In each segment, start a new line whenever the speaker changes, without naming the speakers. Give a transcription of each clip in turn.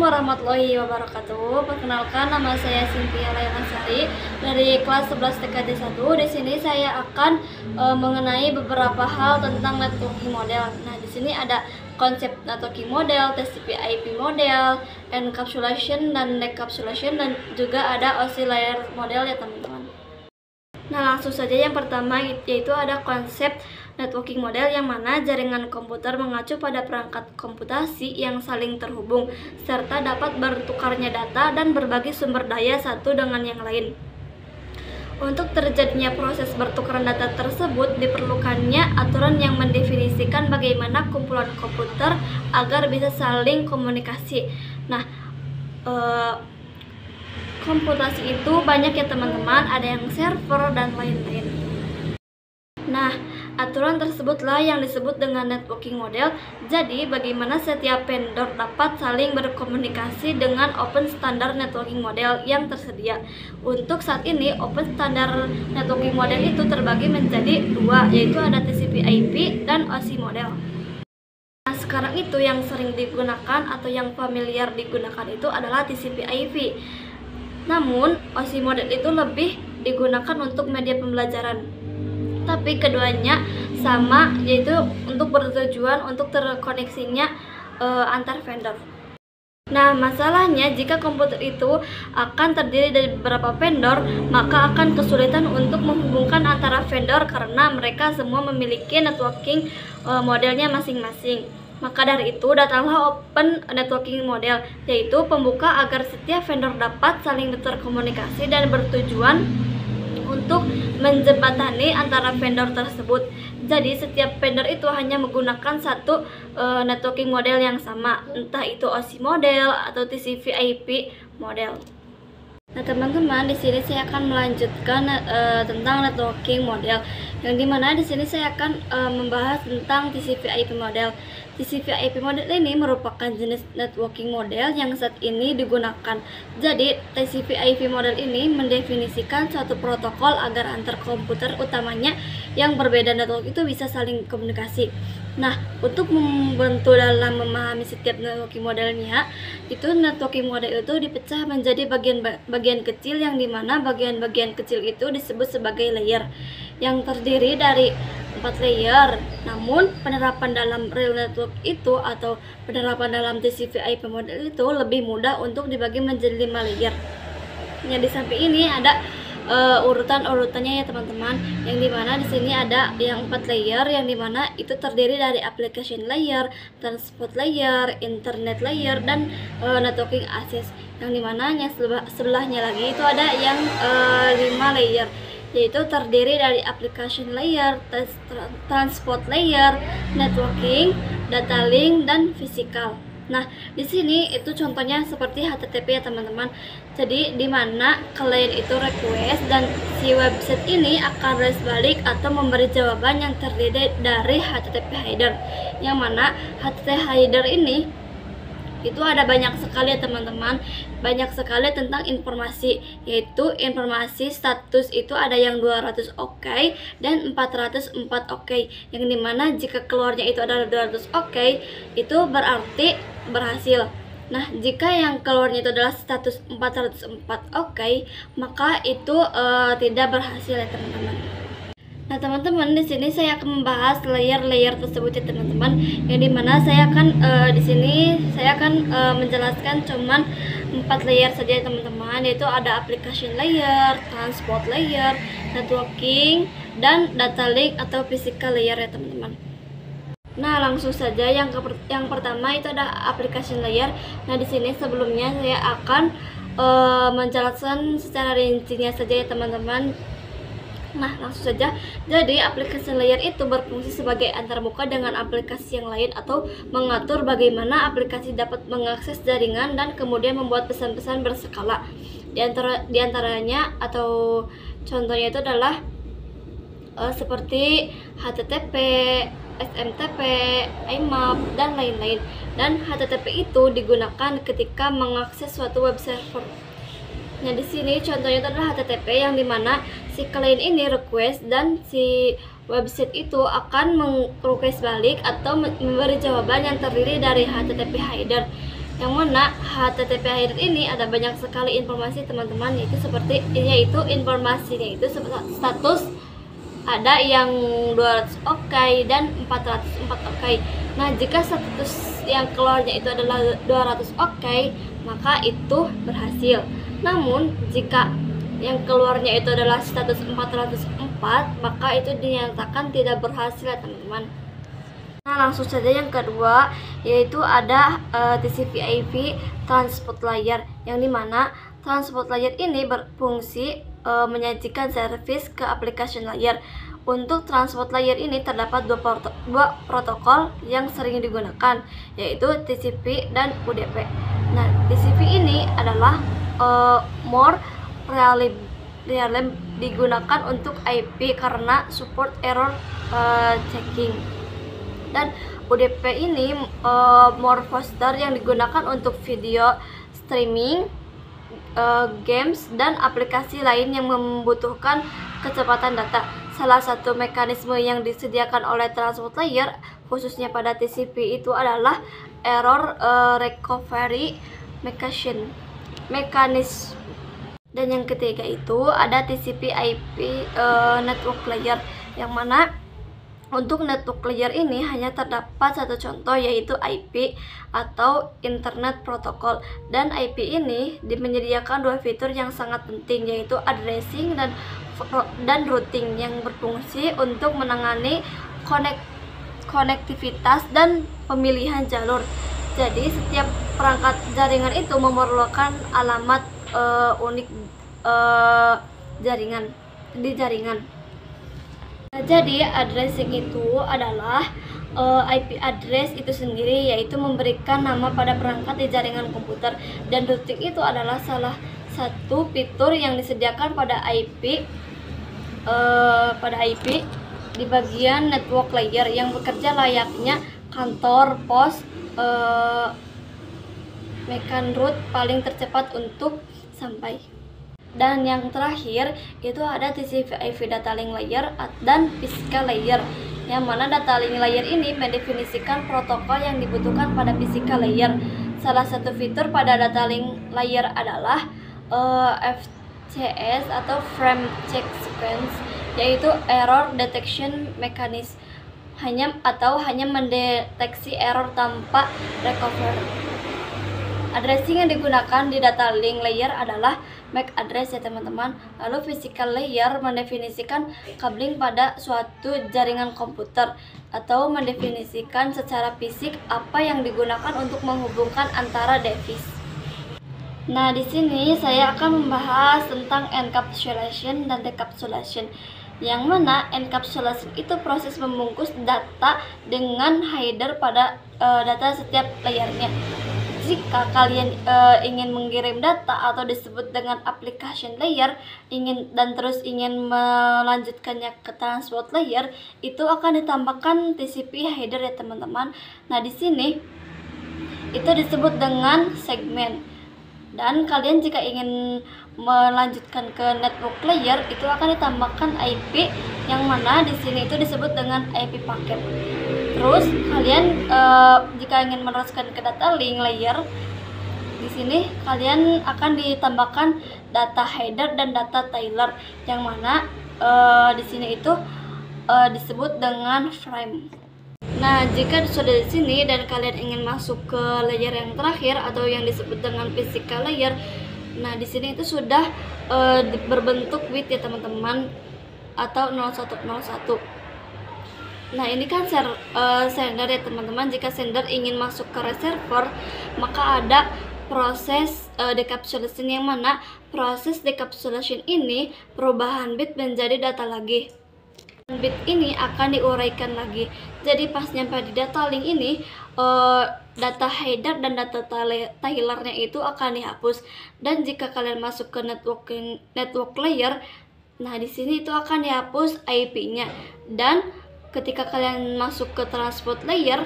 warahmatullahi wabarakatuh. Perkenalkan, nama saya Cynthia Laylansari dari kelas 11 TKJ 1. Di sini saya akan mengenai beberapa hal tentang networking model. Nah, di sini ada konsep networking model, TCP/IP model, encapsulation dan decapsulation, dan juga ada oscillator model ya teman-teman. Nah, langsung saja yang pertama yaitu ada konsep networking model, yang mana jaringan komputer mengacu pada perangkat komputasi yang saling terhubung serta dapat bertukarnya data dan berbagi sumber daya satu dengan yang lain. Untuk terjadinya proses bertukaran data tersebut diperlukannya aturan yang mendefinisikan bagaimana kumpulan komputer agar bisa saling komunikasi. Nah, komputasi itu banyak ya teman-teman, ada yang server dan lain-lain. Nah, aturan tersebutlah yang disebut dengan networking model. Jadi, bagaimana setiap vendor dapat saling berkomunikasi dengan open standard networking model yang tersedia. Untuk saat ini, open standard networking model itu terbagi menjadi dua, yaitu ada TCP/IP dan OSI model. Nah, sekarang itu yang sering digunakan atau yang familiar digunakan itu adalah TCP/IP. Namun, OSI model itu lebih digunakan untuk media pembelajaran. Tapi keduanya sama, yaitu untuk bertujuan untuk terkoneksinya antar vendor. Nah, masalahnya jika komputer itu akan terdiri dari beberapa vendor, maka akan kesulitan untuk menghubungkan antara vendor karena mereka semua memiliki networking modelnya masing-masing. Maka dari itu datanglah open networking model, yaitu pembuka agar setiap vendor dapat saling berkomunikasi dan bertujuan untuk menjembatani antara vendor tersebut. Jadi setiap vendor itu hanya menggunakan satu networking model yang sama, entah itu OSI model atau TCP/IP model. Nah teman-teman, di sini saya akan melanjutkan tentang networking model, yang dimana di sini saya akan membahas tentang TCP/IP model. TCP/IP model ini merupakan jenis networking model yang saat ini digunakan. Jadi TCP/IP model ini mendefinisikan suatu protokol agar antar komputer utamanya yang berbeda network itu bisa saling komunikasi. Nah, untuk membantu dalam memahami setiap networking modelnya, itu networking model itu dipecah menjadi bagian kecil, yang dimana bagian-bagian kecil itu disebut sebagai layer, yang terdiri dari 4 layer. Namun penerapan dalam real network itu atau penerapan dalam TCP/IP model itu lebih mudah untuk dibagi menjadi 5 layer. Yang di samping ini ada urutan-urutannya ya teman-teman, yang dimana di sini ada yang 4 layer, yang dimana itu terdiri dari application layer, transport layer, internet layer, dan networking access. Yang dimana yang sebelahnya lagi itu ada yang 5 layer, yaitu terdiri dari application layer, transport layer, networking, data link, dan physical. Nah, di sini itu contohnya seperti HTTP ya teman-teman. Jadi di mana klien itu request dan si website ini akan response balik atau memberi jawaban yang terdiri dari HTTP header. Yang mana HTTP header ini itu ada banyak sekali ya teman-teman, banyak sekali tentang informasi, yaitu informasi status itu ada yang 200 oke dan 404 oke, yang dimana jika keluarnya itu adalah 200 oke itu berarti berhasil. Nah, jika yang keluarnya itu adalah status 404 oke, maka itu tidak berhasil ya teman-teman. Nah teman-teman, di sini saya akan membahas layer-layer tersebut ya teman-teman, yang dimana saya akan di sini saya akan menjelaskan cuman 4 layer saja ya teman-teman, yaitu ada application layer, transport layer, networking, dan data link atau physical layer ya teman-teman. Nah langsung saja yang pertama itu ada application layer. Nah di sini sebelumnya saya akan menjelaskan secara rincinya saja ya teman-teman. Nah langsung saja, jadi aplikasi layer itu berfungsi sebagai antarmuka dengan aplikasi yang lain atau mengatur bagaimana aplikasi dapat mengakses jaringan dan kemudian membuat pesan-pesan berskala. Di antaranya atau contohnya itu adalah seperti HTTP, SMTP, IMAP, dan lain-lain. Dan HTTP itu digunakan ketika mengakses suatu web server. Nah di sini contohnya itu adalah HTTP, yang dimana si klien ini request dan si website itu akan request balik atau memberi jawaban yang terdiri dari HTTP header. Yang mana HTTP header ini ada banyak sekali informasi teman-teman, yaitu informasinya itu status ada yang 200 oke dan 404 oke. Nah, jika status yang keluarnya itu adalah 200 oke, maka itu berhasil. Namun, jika yang keluarnya itu adalah status 404, maka itu dinyatakan tidak berhasil ya teman-teman. Nah, langsung saja yang kedua, yaitu ada TCP/IP transport layer, yang dimana transport layer ini berfungsi menyajikan service ke application layer. Untuk transport layer ini terdapat dua protokol yang sering digunakan, yaitu TCP dan UDP. Nah, TCP ini adalah more reliable digunakan untuk IP karena support error checking. Dan UDP ini more faster yang digunakan untuk video streaming, games, dan aplikasi lain yang membutuhkan kecepatan data. Salah satu mekanisme yang disediakan oleh transport layer, khususnya pada TCP, itu adalah error recovery mechanism. Dan yang ketiga itu ada TCP/IP network layer, yang mana untuk network layer ini hanya terdapat satu contoh, yaitu IP atau Internet Protocol. Dan IP ini menyediakan dua fitur yang sangat penting, yaitu addressing dan routing, yang berfungsi untuk menangani konektivitas dan pemilihan jalur. Jadi setiap perangkat jaringan itu memerlukan alamat unik jaringan. Jadi addressing itu adalah IP address itu sendiri, yaitu memberikan nama pada perangkat di jaringan komputer. Dan routing itu adalah salah satu fitur yang disediakan pada IP di bagian network layer, yang bekerja layaknya kantor pos, mekan route paling tercepat untuk sampai. Dan yang terakhir itu ada TCP/IP data link layer dan physical layer, yang mana data link layer ini mendefinisikan protokol yang dibutuhkan pada physical layer. Salah satu fitur pada data link layer adalah FCS atau Frame Check Sequence, yaitu Error Detection Mechanism, hanya mendeteksi error tanpa recovery. Addressing yang digunakan di data link layer adalah MAC address ya teman-teman. Lalu physical layer mendefinisikan cabling pada suatu jaringan komputer, atau mendefinisikan secara fisik apa yang digunakan untuk menghubungkan antara device. Nah, di sini saya akan membahas tentang encapsulation dan decapsulation. Yang mana encapsulation itu proses membungkus data dengan header pada data setiap layernya. Jika kalian ingin mengirim data atau disebut dengan application layer, ingin melanjutkannya ke transport layer, itu akan ditambahkan TCP header ya teman-teman. Nah, di sini itu disebut dengan segmen. Dan kalian jika ingin melanjutkan ke network layer, itu akan ditambahkan IP, yang mana di sini itu disebut dengan IP paket. Terus kalian jika ingin meneruskan ke data link layer, di sini kalian akan ditambahkan data header dan data trailer, yang mana di sini itu disebut dengan frame. Nah, jika sudah di sini dan kalian ingin masuk ke layer yang terakhir atau yang disebut dengan physical layer, nah di sini itu sudah berbentuk bit ya teman-teman, atau 0101. Nah, ini kan sender ya teman-teman. Jika sender ingin masuk ke reserver, maka ada proses decapsulation, yang mana proses decapsulation ini perubahan bit menjadi data lagi. Bit ini akan diuraikan lagi. Jadi pas nyampe di data link ini, data header dan data trailernya itu akan dihapus. Dan jika kalian masuk ke network layer, nah di sini itu akan dihapus IP-nya. Dan ketika kalian masuk ke transport layer,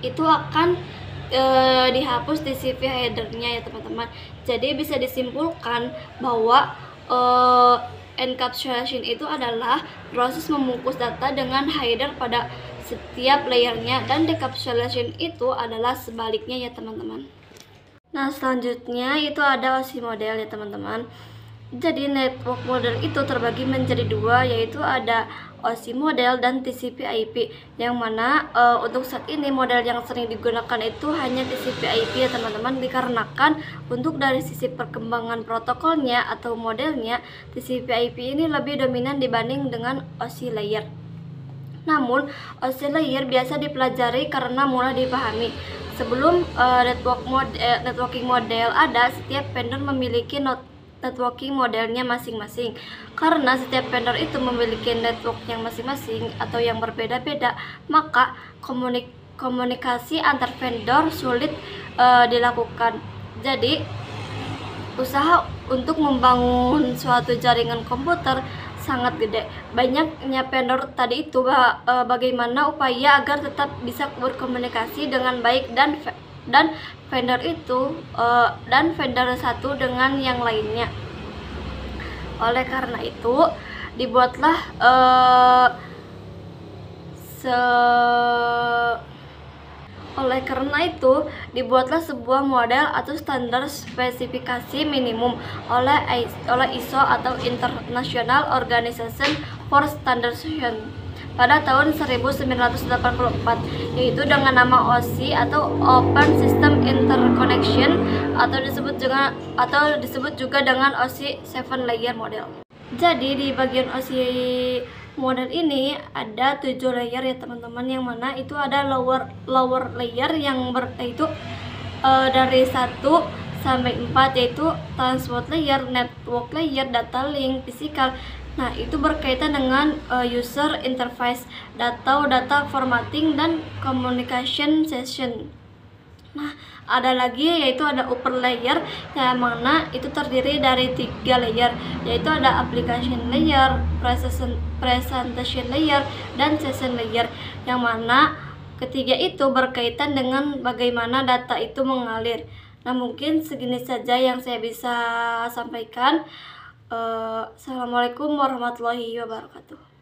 itu akan dihapus TCP headernya ya teman-teman. Jadi bisa disimpulkan bahwa encapsulation itu adalah proses membungkus data dengan header pada setiap layernya, dan decapsulation itu adalah sebaliknya ya teman-teman. Nah, selanjutnya itu ada OSI model ya teman-teman. Jadi network model itu terbagi menjadi dua, yaitu ada OSI model dan TCP/IP, yang mana untuk saat ini model yang sering digunakan itu hanya TCP/IP ya teman-teman, dikarenakan untuk dari sisi perkembangan protokolnya atau modelnya TCP/IP ini lebih dominan dibanding dengan OSI layer. Namun, OSI layer biasa dipelajari karena mudah dipahami. Sebelum networking model ada, setiap vendor memiliki networking modelnya masing-masing. Karena setiap vendor itu memiliki network yang masing-masing atau yang berbeda-beda, maka komunikasi antar vendor sulit dilakukan. Jadi, usaha untuk membangun suatu jaringan komputer sangat gede. Banyaknya vendor tadi itu bagaimana upaya agar tetap bisa berkomunikasi dengan baik dan vendor itu dan vendor satu dengan yang lainnya. Oleh karena itu dibuatlah sebuah model atau standar spesifikasi minimum oleh ISO atau International Organization for Standardization pada tahun 1984, yaitu dengan nama OSI atau Open System Interconnection atau disebut juga dengan OSI 7 layer model. Jadi di bagian OSI model ini ada 7 layer ya teman-teman, yang mana itu ada lower layer yang yaitu dari 1 sampai 4, yaitu transport layer, network layer, data link, physical. Nah, itu berkaitan dengan user interface, data formatting, dan communication session. Nah, ada lagi yaitu ada upper layer, yang mana itu terdiri dari 3 layer, yaitu ada application layer, presentation layer, dan session layer, yang mana ketiga itu berkaitan dengan bagaimana data itu mengalir. Nah, mungkin segini saja yang saya bisa sampaikan. Assalamualaikum warahmatullahi wabarakatuh.